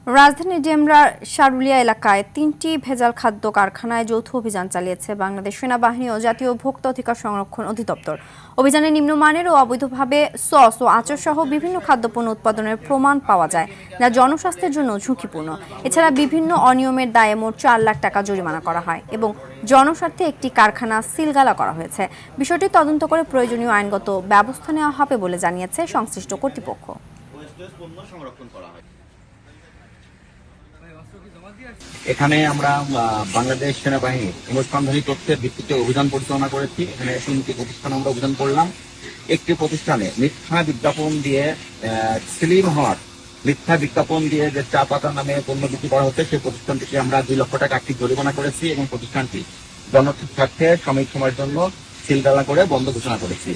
রাজধানীর ডেমরার সারুলিয়া এলাকায় ৩টি ভেজাল খাদ্য কারখানায় যৌথ অভিযান চালিয়েছে বাংলাদেশ সেনাবাহিনী ও জাতীয় ভোক্তা অধিকার সংরক্ষণ অধিদপ্তর। অভিযানে নিম্নমানের ও অবৈধভাবে সস ও আচার সহ বিভিন্ন খাদ্যপণ্য উৎপাদনের প্রমাণ পাওয়া যায়, যা জনস্বাস্থ্যের জন্য ঝুঁকিপূর্ণ। এছাড়া বিভিন্ন অনিয়মের দায়ে মোট ৪ লাখ টাকা জরিমানা করা হয় এবং জনস্বার্থে একটি কারখানা সিলগালা করা হয়েছে। বিষয়টি তদন্ত করে প্রয়োজনীয় আইনগত ব্যবস্থা নেওয়া হবে বলে জানিয়েছে সংশ্লিষ্ট কর্তৃপক্ষ। এখানে আমরা বাংলাদেশ সেনাবাহিনী অনুসন্ধানী তথ্যের ভিত্তিতে অভিযান পরিচালনা করেছি। এখানে 3টি প্রতিষ্ঠান আমরা অভিযান করলাম। একটি প্রতিষ্ঠানে মিথ্যা বিজ্ঞাপন দিয়ে স্লিম হওয়ার মিথ্যা বিজ্ঞাপন দিয়ে যে চা পাতা নামে পণ্য বিক্রি করা হচ্ছে, সেই প্রতিষ্ঠানটিকে আমরা 2 লক্ষ টাকা আর্থিক জরিমানা করেছি এবং প্রতিষ্ঠানটি জনস্বার্থে সাময়িক সময়ের জন্য সিলগালা করে বন্ধ ঘোষণা করেছি।